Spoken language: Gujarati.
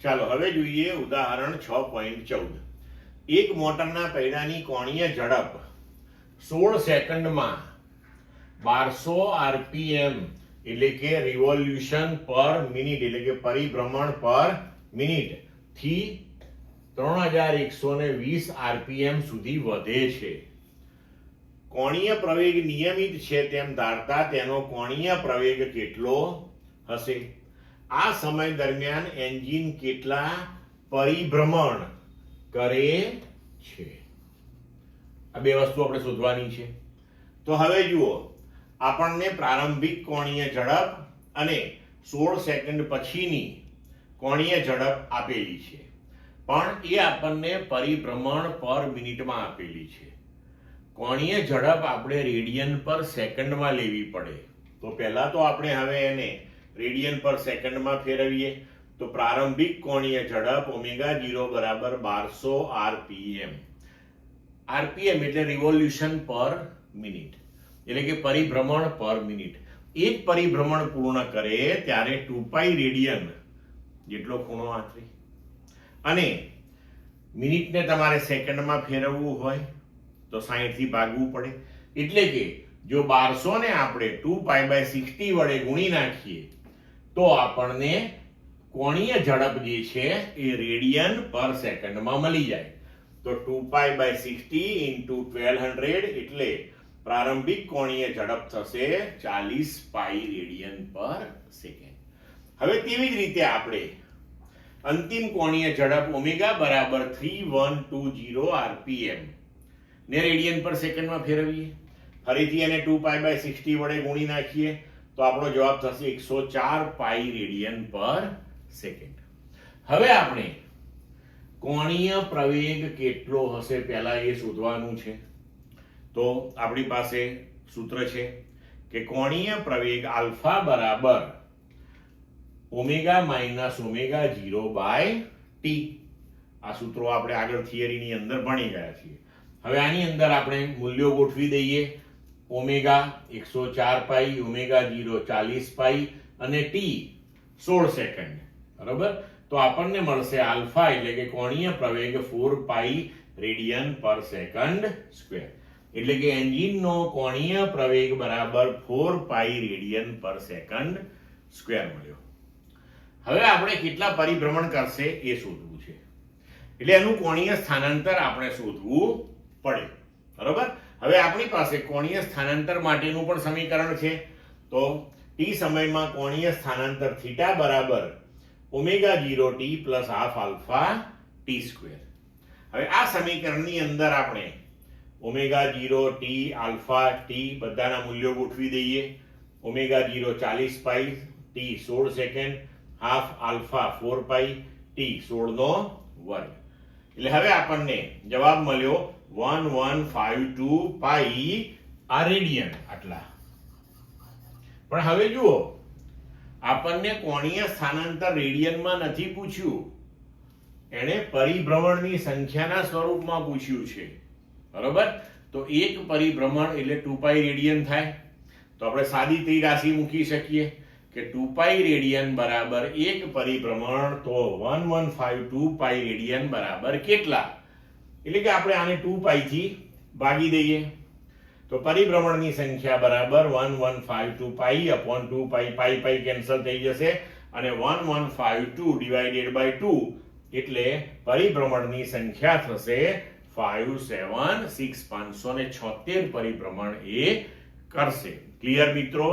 ચાલો હવે જોઈએ ઉદાહરણ 6.14. એક મોટરના પૈડાની કોણીય ઝડપ 16 સેકન્ડમાં 1200 આરપીએમ એટલે કે રિવોલ્યુશન પર મિનિટ એટલે કે પરિભ્રમણ પર મિનિટ થી 3120 આરપીએમ સુધી વધે છે. કોણીય પ્રવેગ નિયમિત છે તેમ ધારતા તેનો કોણીય પ્રવેગ કેટલો હશે? આ સમય દરમિયાન એન્જિન કેટલા પરિભ્રમણ કરે છે? આ બે વસ્તુ આપણે શોધવાની છે. તો હવે જુઓ, આપણને પ્રારંભિક કોણીય ઝડપ અને 16 સેકન્ડ પછીની કોણીય ઝડપ આપેલી છે, પણ એ આપણને પરિભ્રમણ પર મિનિટમાં આપેલી છે. કોણીય ઝડપ આપણે રેડિયન પર સેકન્ડમાં લેવી પડે. તો પહેલા તો આપણે હવે એને રેડિયન પર સેકન્ડમાં ફેરવીએ. તો પ્રારંભિક કોણીય ઝડપ ω0 બરાબર 1200 આરપીએમ. આરપીએમ એટલે રિવોલ્યુશન પર મિનિટ એટલે કે પરિભ્રમણ પર મિનિટ. એક પરિભ્રમણ પૂર્ણ કરે ત્યારે 2π રેડિયન જેટલો ખૂણો આથરી અને મિનિટને તમારે સેકન્ડમાં ફેરવવું હોય તો 60 થી ભાગવું પડે. એટલે કે જો 1200 ને આપણે 2π/60 વડે ગુણી નાખીએ તો આપણને કોણીય ઝડપ જે છે એ રેડિયન પર સેકન્ડમાં મળી જાય. તો 2π/60 × 1200 એટલે પ્રારંભિક કોણીય ઝડપ થશે 40π રેડિયન પર સેકન્ડ. હવે તેવી જ રીતે આપણે અંતિમ કોણીય ઝડપ ω બરાબર 3120 આરપીએમ ને રેડિયન પર સેકન્ડમાં ફેરવીએ. ફરીથી એને 2π/60 વડે ગુણી નાખીએ તો આપણો જવાબ થશે 104π રેડિયન પર સેકન્ડ. હવે આપણે કોણીય પ્રવેગ કેટલો હશે પહેલા એ શોધવાનું છે. તો આપણી પાસે સૂત્ર છે કે કોણીય પ્રવેગ આલ્ફા બરાબર ω - ω0/t. આ સૂત્રો આપણે આગળ થિયરીની અંદર ભણી ગયા છીએ. હવે આની અંદર આપણે મૂલ્યો ગોઠવી દઈએ. ω 104π, ω0 40π અને t 16 સેકન્ડ. બરાબર? તો આપણને મળશે આલ્ફા એટલે કે કોણીય પ્રવેગ 4π રેડિયન પર સેકન્ડ સ્ક્વેર. એટલે કે એન્જિનનો કોણીય પ્રવેગ બરાબર 4π રેડિયન પર સેકન્ડ સ્ક્વેર મળ્યો. હવે આપણે કેટલા પરિભ્રમણ કરશે એ શોધવું છે. એટલે એનું કોણીય સ્થાનાંતર આપણે શોધવું પડે. બરાબર? હવે આપણી પાસે કોણીય સ્થાનાંતર માટેનું પણ સમીકરણ છે. તો t સમયમાં કોણીય સ્થાનાંતર થીટા બરાબર ω0t + ½ આલ્ફા t². હવે આ સમીકરણની અંદર આપણે ω0t આલ્ફા t બધાના મૂલ્યો ગોઠવી દઈએ. ω0 40π, t 16 સેકન્ડ, ½ આલ્ફા 4π, t 16 વર્ગ. એટલે હવે આપણને જવાબ મળ્યો 1152π આ રેડિયન આટલા. પણ હવે જુઓ, આપણને કોણીય સ્થાનાંતર રેડિયનમાં નથી પૂછ્યું, એણે પરિભ્રમણની સંખ્યાના સ્વરૂપમાં પૂછ્યું છે. બરોબર? તો એક પરિભ્રમણ એટલે 2π રેડિયન થાય. તો આપણે સાદી ત્રિરાશિ મૂકી શકીએ કે 2π રેડિયન બરાબર એક પરિભ્રમણ. તો 1152π રેડિયન બરાબર કેટલા? એટલે કે આપણે આને 2π થી ભાગી દઈએ તો પરિભ્રમણની સંખ્યા બરાબર 1152π / 2π. π કેન્સલ થઈ જશે અને 1152 / 2 એટલે પરિભ્રમણની સંખ્યા થશે 576,576 પરિભ્રમણ એ કરશે. ક્લિયર મિત્રો?